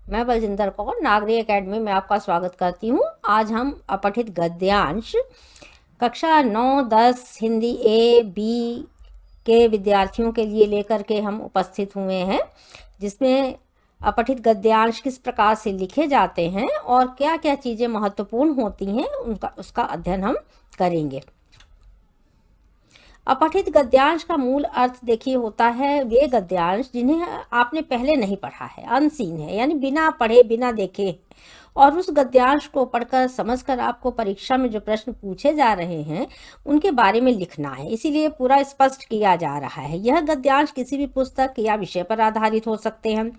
मैं बलजिंदर कौर नागरी एकेडमी में आपका स्वागत करती हूँ। आज हम अपठित गद्यांश कक्षा 9-10 हिंदी ए बी के विद्यार्थियों के लिए लेकर के हम उपस्थित हुए हैं, जिसमें अपठित गद्यांश किस प्रकार से लिखे जाते हैं और क्या क्या चीज़ें महत्वपूर्ण होती हैं उसका अध्ययन हम करेंगे। अपठित गद्यांश का मूल अर्थ देखिए होता है वे गद्यांश जिन्हें आपने पहले नहीं पढ़ा है, अनसीन है, यानी बिना पढ़े बिना देखे, और उस गद्यांश को पढ़कर समझकर आपको परीक्षा में जो प्रश्न पूछे जा रहे हैं उनके बारे में लिखना है। इसीलिए पूरा स्पष्ट किया जा रहा है। यह गद्यांश किसी भी पुस्तक या विषय पर आधारित हो सकते हैं।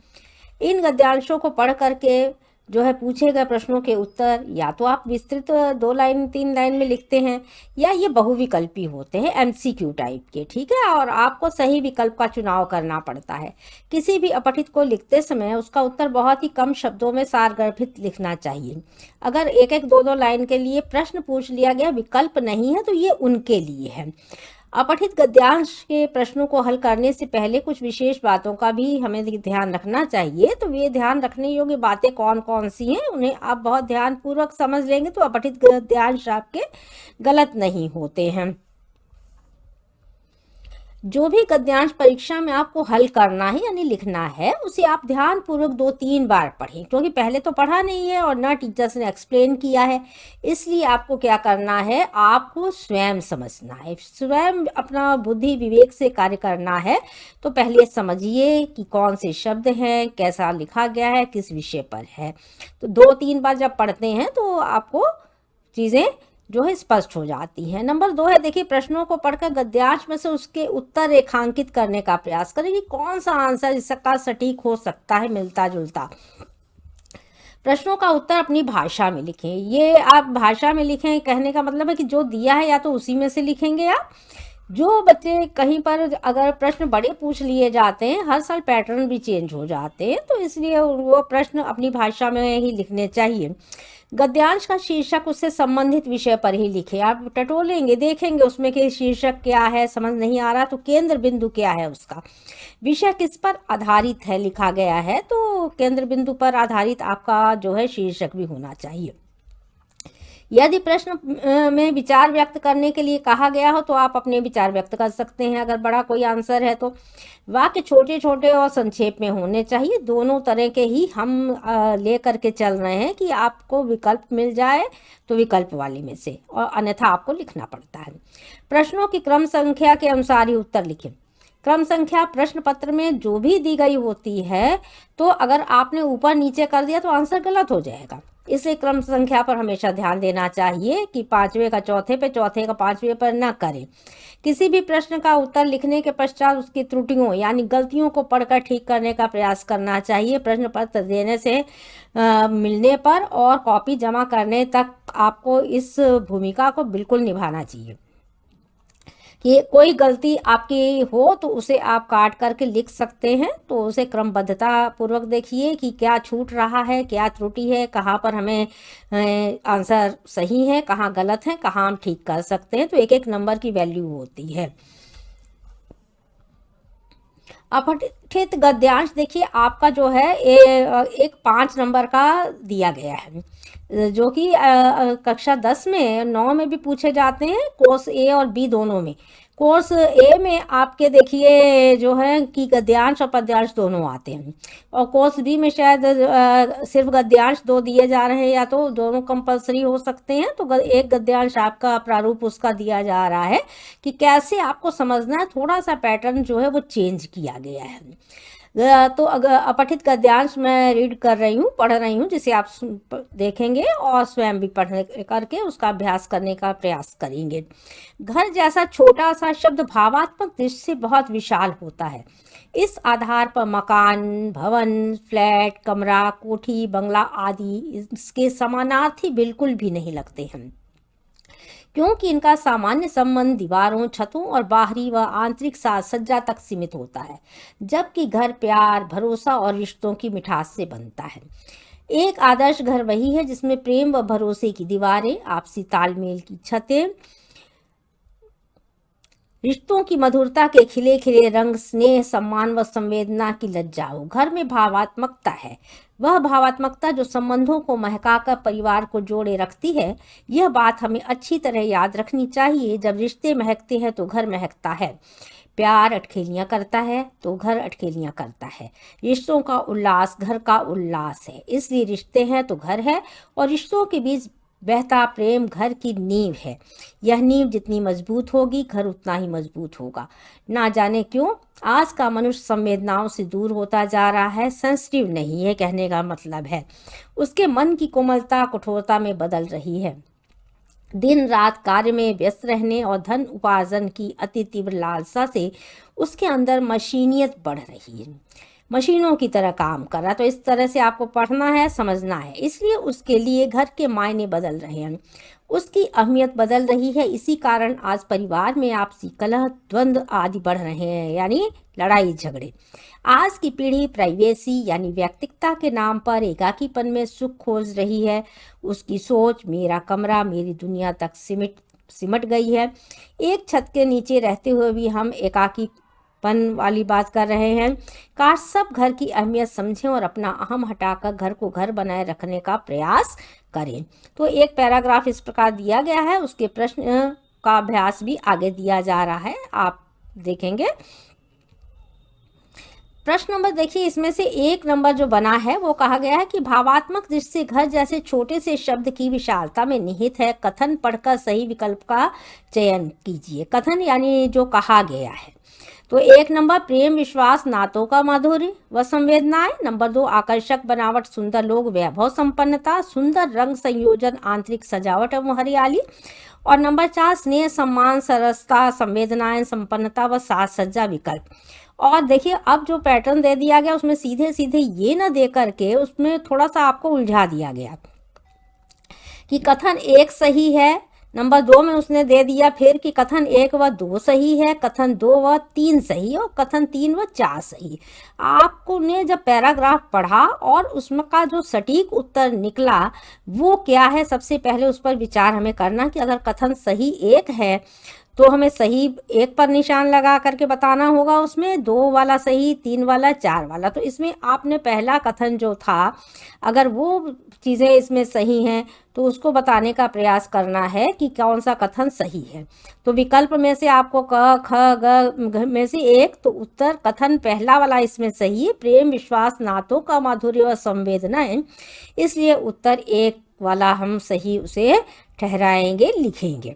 इन गद्यांशों को पढ़ करके जो है पूछे गए प्रश्नों के उत्तर या तो आप विस्तृत 2 लाइन 3 लाइन में लिखते हैं, या ये बहुविकल्पी होते हैं, एमसीक्यू टाइप के, ठीक है। और आपको सही विकल्प का चुनाव करना पड़ता है। किसी भी अपठित को लिखते समय उसका उत्तर बहुत ही कम शब्दों में सारगर्भित लिखना चाहिए। अगर एक एक 2-2 लाइन के लिए प्रश्न पूछ लिया गया, विकल्प नहीं है, तो ये उनके लिए है। अपठित गद्यांश के प्रश्नों को हल करने से पहले कुछ विशेष बातों का भी हमें ध्यान रखना चाहिए। तो ये ध्यान रखने योग्य बातें कौन कौन सी हैं, उन्हें आप बहुत ध्यानपूर्वक समझ लेंगे तो अपठित गद्यांश आपके गलत नहीं होते हैं। जो भी गद्यांश परीक्षा में आपको हल करना है यानी लिखना है, उसे आप ध्यानपूर्वक 2-3 बार पढ़ें, क्योंकि पहले तो पढ़ा नहीं है और ना टीचर्स ने एक्सप्लेन किया है। इसलिए आपको क्या करना है, आपको स्वयं समझना है, स्वयं अपना बुद्धि विवेक से कार्य करना है। तो पहले समझिए कि कौन से शब्द हैं, कैसा लिखा गया है, किस विषय पर है। तो 2-3 बार जब पढ़ते हैं तो आपको चीज़ें जो है स्पष्ट हो जाती है। नंबर 2 है, देखिए प्रश्नों को पढ़कर गद्यांश में से उसके उत्तर रेखांकित करने का प्रयास करें कि कौन सा आंसर इसका सटीक हो सकता है, मिलता जुलता। प्रश्नों का उत्तर अपनी भाषा में लिखें। ये आप भाषा में लिखें कहने का मतलब है कि जो दिया है या तो उसी में से लिखेंगे आप। जो बच्चे कहीं पर अगर प्रश्न बड़े पूछ लिए जाते हैं, हर साल पैटर्न भी चेंज हो जाते हैं, तो इसलिए वो प्रश्न अपनी भाषा में ही लिखने चाहिए। गद्यांश का शीर्षक उससे संबंधित विषय पर ही लिखे। आप टटोलेंगे, देखेंगे उसमें कि शीर्षक क्या है, समझ नहीं आ रहा तो केंद्र बिंदु क्या है उसका, विषय किस पर आधारित है लिखा गया है, तो केंद्र बिंदु पर आधारित आपका जो है शीर्षक भी होना चाहिए। यदि प्रश्न में विचार व्यक्त करने के लिए कहा गया हो तो आप अपने विचार व्यक्त कर सकते हैं। अगर बड़ा कोई आंसर है तो वाक्य छोटे छोटे और संक्षेप में होने चाहिए। दोनों तरह के ही हम ले करके चल रहे हैं कि आपको विकल्प मिल जाए तो विकल्प वाले में से, और अन्यथा आपको लिखना पड़ता है। प्रश्नों की क्रम संख्या के अनुसार ही उत्तर लिखें। क्रम संख्या प्रश्न पत्र में जो भी दी गई होती है, तो अगर आपने ऊपर नीचे कर दिया तो आंसर गलत हो जाएगा। इसलिए क्रम संख्या पर हमेशा ध्यान देना चाहिए कि 5वें का चौथे पे, चौथे का 5वें पर न करें। किसी भी प्रश्न का उत्तर लिखने के पश्चात उसकी त्रुटियों यानी गलतियों को पढ़कर ठीक करने का प्रयास करना चाहिए। प्रश्न पत्र देने से मिलने पर और कॉपी जमा करने तक आपको इस भूमिका को बिल्कुल निभाना चाहिए। कि कोई गलती आपकी हो तो उसे आप काट करके लिख सकते हैं, तो उसे क्रमबद्धता पूर्वक देखिए कि क्या छूट रहा है, क्या त्रुटि है, कहाँ पर हमें आंसर सही है, कहाँ गलत है, कहाँ हम ठीक कर सकते हैं। तो एक एक नंबर की वैल्यू होती है। अपठित गद्यांश देखिए आपका जो है एक 5 नंबर का दिया गया है, जो कि कक्षा 10 में 9 में भी पूछे जाते हैं, कोर्स ए और बी दोनों में। कोर्स ए में आपके देखिए जो है कि गद्यांश और पद्यांश दोनों आते हैं, और कोर्स बी में शायद सिर्फ गद्यांश 2 दिए जा रहे हैं, या तो दोनों कंपलसरी हो सकते हैं। तो एक गद्यांश आपका प्रारूप उसका दिया जा रहा है कि कैसे आपको समझना है, थोड़ा सा पैटर्न जो है वो चेंज किया गया है। तो अगर अपठित गद्यांश मैं रीड कर रही हूँ, पढ़ रही हूँ, जिसे आप देखेंगे और स्वयं भी पढ़ने करके उसका अभ्यास करने का प्रयास करेंगे। घर जैसा छोटा सा शब्द भावात्मक दृष्टि से बहुत विशाल होता है। इस आधार पर मकान, भवन, फ्लैट, कमरा, कोठी, बंगला आदि इसके समानार्थी बिल्कुल भी नहीं लगते हैं, क्योंकि इनका सामान्य संबंध दीवारों, छतों और बाहरी व आंतरिक साज सज्जा तक सीमित होता है, जबकि घर प्यार, भरोसा और रिश्तों की मिठास से बनता है। एक आदर्श घर वही है जिसमें प्रेम व भरोसे की दीवारें, आपसी तालमेल की छतें, रिश्तों की मधुरता के खिले खिले रंग, स्नेह, सम्मान व संवेदना की लज्जा हो। घर में भावात्मकता है, वह भावात्मकता जो संबंधों को महकाकर परिवार को जोड़े रखती है। यह बात हमें अच्छी तरह याद रखनी चाहिए। जब रिश्ते महकते हैं तो घर महकता है। प्यार अटखेलियां करता है तो घर अटखेलियां करता है। रिश्तों का उल्लास घर का उल्लास है। इसलिए रिश्ते हैं तो घर है, और रिश्तों के बीच बहता प्रेम घर की नींव है। यह नींव जितनी मजबूत होगी, घर उतना ही मजबूत होगा। ना जाने क्यों आज का मनुष्य संवेदनाओं से दूर होता जा रहा है। सेंसिटिव नहीं है, कहने का मतलब है उसके मन की कोमलता कठोरता में बदल रही है। दिन रात कार्य में व्यस्त रहने और धन उपार्जन की अति तीव्र लालसा से उसके अंदर मशीनियत बढ़ रही है, मशीनों की तरह काम कर रहा है। तो इस तरह से आपको पढ़ना है, समझना है। इसलिए उसके लिए घर के मायने बदल रहे हैं, उसकी अहमियत बदल रही है। इसी कारण आज परिवार में आपसी कलह, द्वंद्व आदि बढ़ रहे हैं, यानी लड़ाई झगड़े। आज की पीढ़ी प्राइवेसी यानी व्यक्तिगतता के नाम पर एकाकीपन में सुख खोज रही है। उसकी सोच मेरा कमरा मेरी दुनिया तक सिमट गई है। एक छत के नीचे रहते हुए भी हम एकाकीपन वाली बात कर रहे हैं। काश सब घर की अहमियत समझें और अपना अहम हटाकर घर को घर बनाए रखने का प्रयास करें। तो एक पैराग्राफ इस प्रकार दिया गया है, उसके प्रश्न का अभ्यास भी आगे दिया जा रहा है, आप देखेंगे। प्रश्न नंबर देखिए, इसमें से एक नंबर जो बना है वो कहा गया है कि भावात्मक दृष्टि से घर जैसे छोटे से शब्द की विशालता में निहित है। कथन पढ़कर सही विकल्प का चयन कीजिए। कथन यानी जो कहा गया है। तो एक नंबर प्रेम विश्वास नातों का माधुर्य व संवेदनाएं। नंबर 2 आकर्षक बनावट सुंदर लोग वैभव संपन्नता सुंदर रंग संयोजन आंतरिक सजावट एवं हरियाली। और नंबर 4 स्नेह सम्मान सरसता संवेदनाएं संपन्नता व साज सज्जा विकल्प। और देखिए अब जो पैटर्न दे दिया गया उसमें सीधे सीधे ये ना दे करके उसमें थोड़ा सा आपको उलझा दिया गया कि कथन 1 सही है। नंबर 2 में उसने दे दिया फिर कि कथन 1 व 2 सही है, कथन 2 व 3 सही और कथन 3 व 4 सही। आपको ने जब पैराग्राफ पढ़ा और उसमें का जो सटीक उत्तर निकला वो क्या है, सबसे पहले उस पर विचार हमें करना कि अगर कथन सही 1 है तो हमें सही 1 पर निशान लगा करके बताना होगा, उसमें 2 वाला सही, 3 वाला, 4 वाला। तो इसमें आपने पहला कथन जो था अगर वो चीज़ें इसमें सही हैं तो उसको बताने का प्रयास करना है कि कौन सा कथन सही है। तो विकल्प में से आपको क ख ग में से एक, तो उत्तर कथन पहला वाला इसमें सही है, प्रेम विश्वास नातों का माधुर्य और संवेदनाएं। इसलिए उत्तर 1 वाला हम सही उसे ठहराएंगे, लिखेंगे।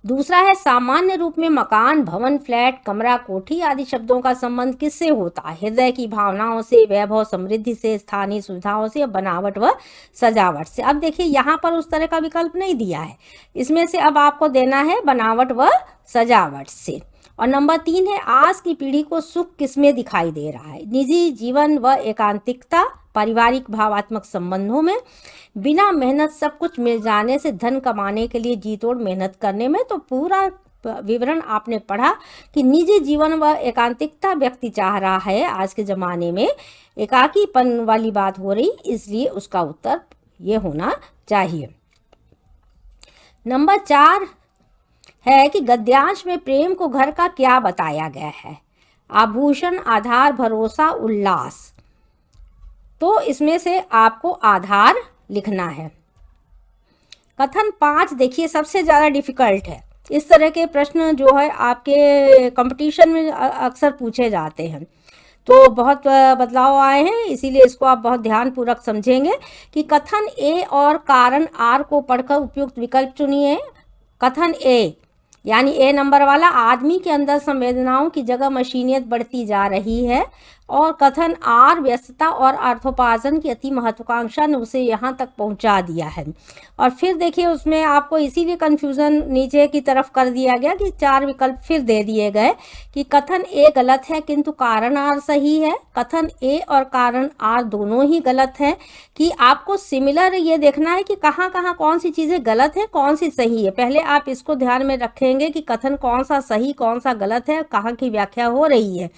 दूसरा है सामान्य रूप में मकान भवन फ्लैट कमरा कोठी आदि शब्दों का संबंध किससे होता है? हृदय की भावनाओं से, वैभव समृद्धि से, स्थानीय सुविधाओं से, बनावट व सजावट से। अब देखिए यहाँ पर उस तरह का विकल्प नहीं दिया है, इसमें से अब आपको देना है बनावट व सजावट से। और नंबर 3 है आज की पीढ़ी को सुख किसमें दिखाई दे रहा है? निजी जीवन व एकांतिकता, पारिवारिक भावात्मक संबंधों में, बिना मेहनत सब कुछ मिल जाने से, धन कमाने के लिए जी तोड़ मेहनत करने में। तो पूरा विवरण आपने पढ़ा कि निजी जीवन व एकांतिकता व्यक्ति चाह रहा है। आज के ज़माने में एकाकीपन वाली बात हो रही, इसलिए उसका उत्तर ये होना चाहिए। नंबर 4 है कि गद्यांश में प्रेम को घर का क्या बताया गया है? आभूषण, आधार, भरोसा, उल्लास। तो इसमें से आपको आधार लिखना है। कथन 5 देखिए सबसे ज़्यादा डिफिकल्ट है। इस तरह के प्रश्न जो है आपके कंपटीशन में अक्सर पूछे जाते हैं, तो बहुत बदलाव आए हैं, इसीलिए इसको आप बहुत ध्यानपूर्वक समझेंगे कि कथन ए और कारण आर को पढ़कर उपयुक्त विकल्प चुनिए। कथन ए यानी ए नंबर वाला, आदमी के अंदर संवेदनाओं की जगह मशीनियत बढ़ती जा रही है। और कथन आर, व्यस्तता और अर्थोपार्जन की अति महत्वाकांक्षा ने उसे यहाँ तक पहुँचा दिया है। और फिर देखिए उसमें आपको इसीलिए कन्फ्यूज़न नीचे की तरफ कर दिया गया कि 4 विकल्प फिर दे दिए गए कि कथन ए गलत है किंतु कारण आर सही है। कथन ए और कारण आर दोनों ही गलत हैं। कि आपको सिमिलर ये देखना है कि कहाँ कहाँ कौन सी चीज़ें गलत है कौन सी सही है। पहले आप इसको ध्यान में रखेंगे कि कथन कौन सा सही कौन सा गलत है, कहाँ की व्याख्या हो रही है।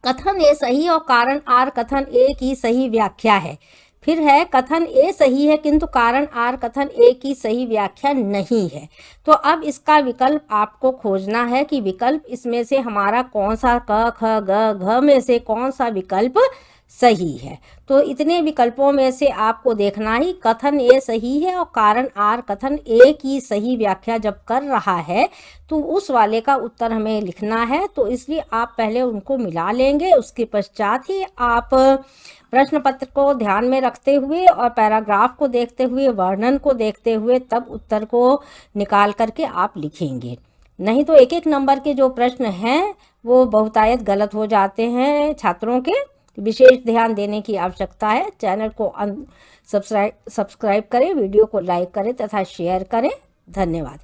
कथन ए सही और कारण आर कथन ए की सही व्याख्या है। फिर है कथन ए सही है किंतु कारण आर कथन ए की सही व्याख्या नहीं है। तो अब इसका विकल्प आपको खोजना है कि विकल्प इसमें से हमारा कौन सा क ख ग घ में से कौन सा विकल्प सही है। तो इतने विकल्पों में से आपको देखना ही कथन ए सही है और कारण आर कथन ए की सही व्याख्या जब कर रहा है तो उस वाले का उत्तर हमें लिखना है। तो इसलिए आप पहले उनको मिला लेंगे, उसके पश्चात ही आप प्रश्न पत्र को ध्यान में रखते हुए और पैराग्राफ को देखते हुए, वर्णन को देखते हुए तब उत्तर को निकाल करके आप लिखेंगे। नहीं तो एक एक नंबर के जो प्रश्न हैं वो बहुतायत गलत हो जाते हैं छात्रों के। विशेष ध्यान देने की आवश्यकता है। चैनल को सब्सक्राइब करें, वीडियो को लाइक करें तथा शेयर करें। धन्यवाद।